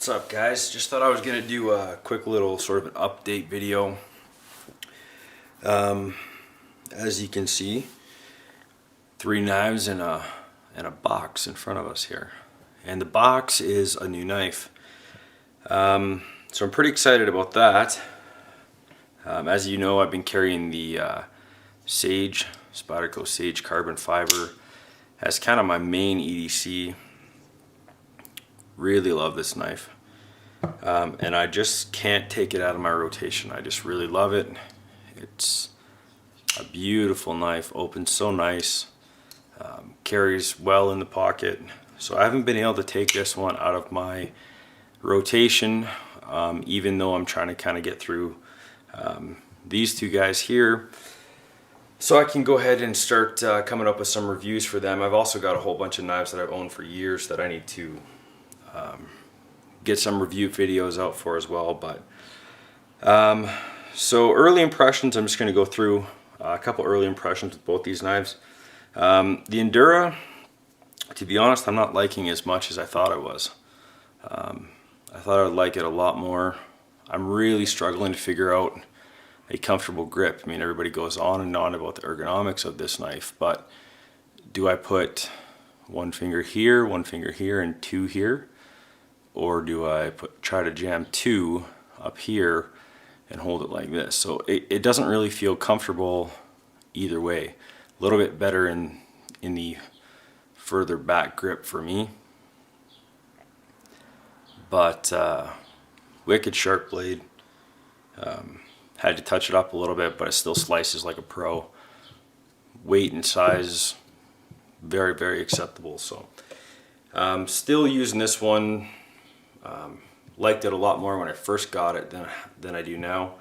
What's up, guys? Just thought I was gonna do a quick little sort of an update video. As you can see, 3 knives in a box in front of us here, and the box is a new knife. So I'm pretty excited about that. As you know, I've been carrying the Sage Spyderco Sage carbon fiber as kind of my main EDC. Really love this knife, and I just can't take it out of my rotation. I just really love it. It's a beautiful knife, opens so nice, carries well in the pocket. So I haven't been able to take this one out of my rotation, even though I'm trying to kind of get through these two guys here, so I can go ahead and start coming up with some reviews for them. I've also got a whole bunch of knives that I've owned for years that I need to get some review videos out for as well. But so early impressions, I'm just going to go through a couple early impressions with both these knives. The Endura, to be honest, I'm not liking as much as I thought I was. I thought I would like it a lot more. I'm really struggling to figure out a comfortable grip. I mean, everybody goes on and on about the ergonomics of this knife, but do I put one finger here, and 2 here? Or do I try to jam 2 up here and hold it like this? So it doesn't really feel comfortable either way. A little bit better in the further back grip for me. But wicked sharp blade. Had to touch it up a little bit, but it still slices like a pro. Weight and size, very, very acceptable. So still using this one. Liked it a lot more when I first got it than I do now.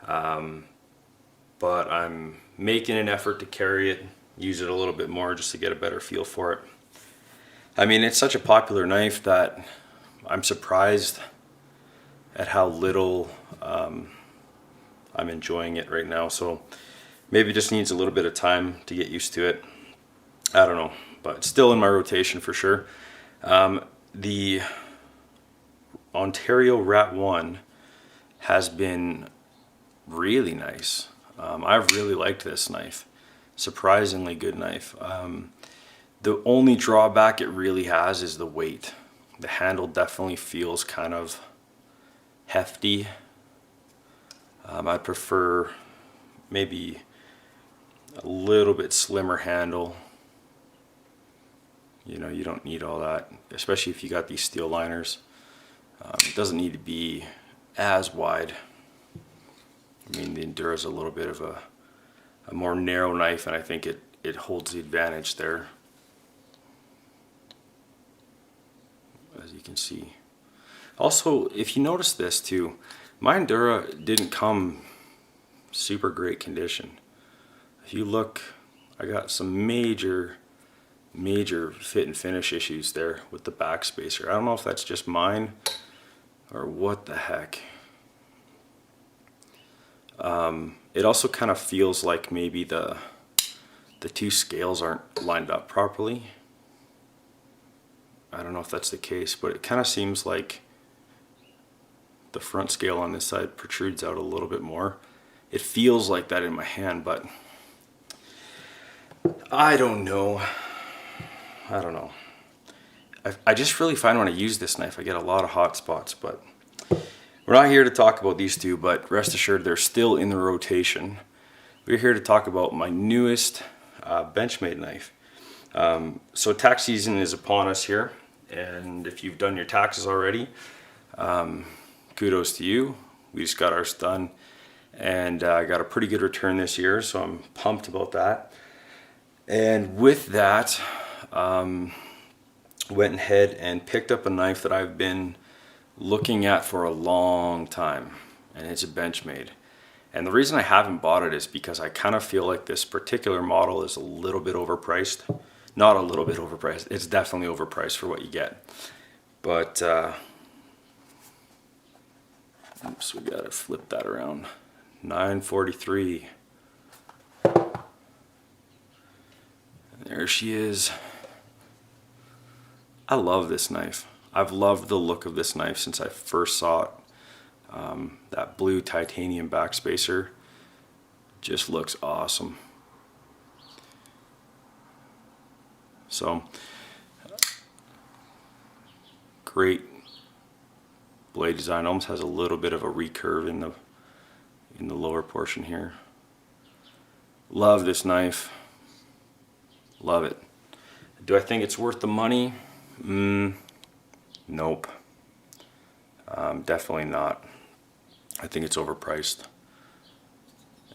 But I'm making an effort to carry it, use it a little bit more just to get a better feel for it. I mean, it's such a popular knife that I'm surprised at how little I'm enjoying it right now. So maybe it just needs a little bit of time to get used to it. I don't know, but it's still in my rotation for sure. The Ontario Rat 1 has been really nice. I've really liked this knife. Surprisingly good knife. The only drawback it really has is the weight. The handle definitely feels kind of hefty. I prefer maybe a little bit slimmer handle. You know, you don't need all that, especially if you got these steel liners. It doesn't need to be as wide. I mean, the Endura is a little bit of a more narrow knife, and I think it holds the advantage there, as you can see. Also, if you notice this too, my Endura didn't come super great condition. If you look, I got some major fit and finish issues there with the backspacer. I don't know if that's just mine or what the heck. It also kind of feels like maybe the 2 scales aren't lined up properly. I don't know if that's the case, but it kind of seems like the front scale on this side protrudes out a little bit more. It feels like that in my hand, but I don't know. I just really find when I use this knife, I get a lot of hot spots. But we're not here to talk about these two, but rest assured they're still in the rotation. We're here to talk about my newest Benchmade knife. So tax season is upon us here, and if you've done your taxes already, kudos to you. We just got ours done, and I got a pretty good return this year, so I'm pumped about that. And with that, went ahead and picked up a knife that I've been looking at for a long time, and it's a Benchmade. And the reason I haven't bought it is because I kind of feel like this particular model is a little bit overpriced. Not a little bit overpriced, it's definitely overpriced for what you get. But oops, we gotta flip that around. $943. There she is. I love this knife. I've loved the look of this knife since I first saw it. That blue titanium backspacer just looks awesome. So great blade design. Almost has a little bit of a recurve in the lower portion here. Love this knife. Love it. Do I think it's worth the money? Nope. Definitely not. I think it's overpriced.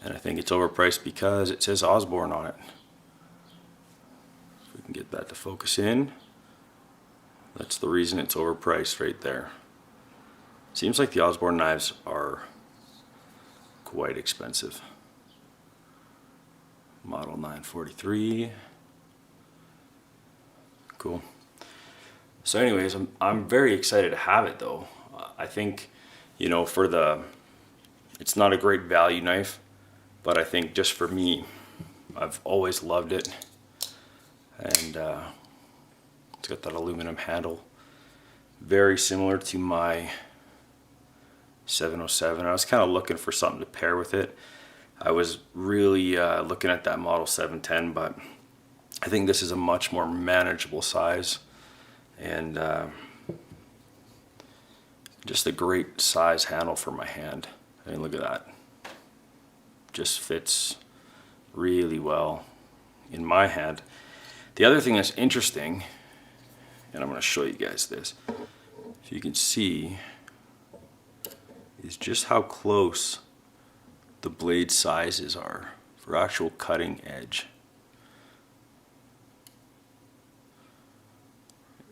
And I think it's overpriced because it says Osborne on it. If we can get that to focus in, that's the reason it's overpriced right there. Seems like the Osborne knives are quite expensive. Model 943. Cool. So anyways, I'm very excited to have it though. I think, you know, it's not a great value knife, but I think just for me, I've always loved it. And it's got that aluminum handle, very similar to my 707. I was kind of looking for something to pair with it. I was really looking at that model 710, but I think this is a much more manageable size, and just a great size handle for my hand. I mean, look at that. Just fits really well in my hand. The other thing that's interesting, and I'm going to show you guys this, if you can see, is just how close the blade sizes are for actual cutting edge.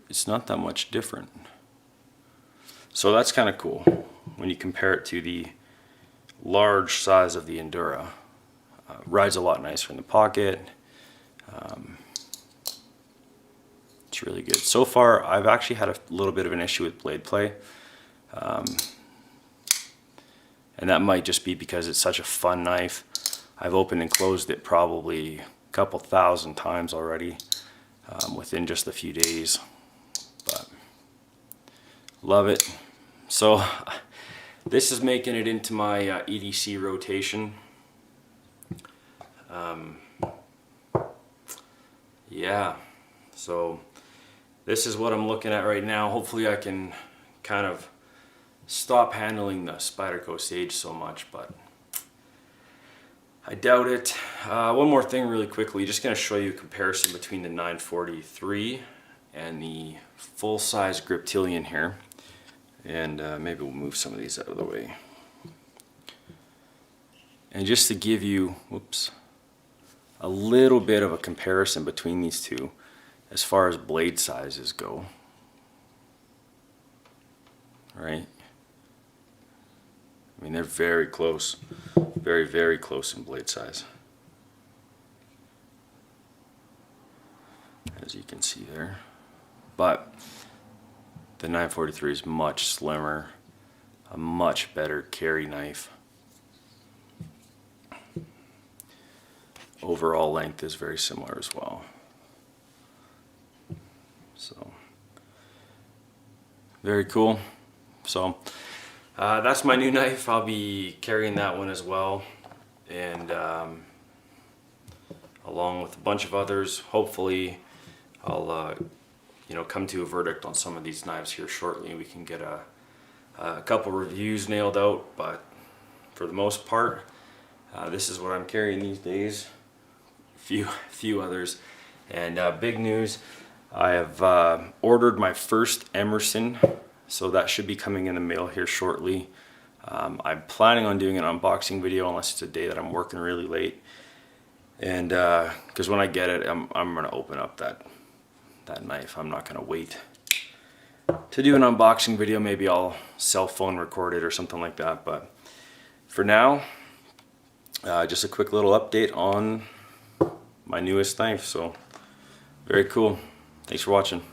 It's not that much different. So that's kind of cool when you compare it to the large size of the Endura. Rides a lot nicer in the pocket. It's really good. So far, I've actually had a little bit of an issue with blade play. And that might just be because it's such a fun knife. I've opened and closed it probably a couple thousand times already within just a few days. But love it. So this is making it into my EDC rotation. Yeah, so this is what I'm looking at right now. Hopefully I can kind of stop handling the Spyderco Sage so much, but I doubt it. One more thing really quickly, just going to show you a comparison between the 943 and the full-size Griptilian here. And maybe we'll move some of these out of the way. And just to give you, whoops, a little bit of a comparison between these two as far as blade sizes go. Right? I mean, they're very close. Very, very close in blade size. As you can see there. But the 943 is much slimmer, a much better carry knife. Overall length is very similar as well. So, very cool. So, that's my new knife. I'll be carrying that one as well, and along with a bunch of others. Hopefully, I'll come to a verdict on some of these knives here shortly. We can get a couple reviews nailed out, but for the most part, this is what I'm carrying these days. Few others, and big news. I have ordered my first Emerson, so that should be coming in the mail here shortly. I'm planning on doing an unboxing video unless it's a day that I'm working really late, and because when I get it, I'm gonna open up that knife. I'm not gonna wait to do an unboxing video. Maybe I'll cell phone record it or something like that, but for now, just a quick little update on my newest knife. So very cool. Thanks for watching.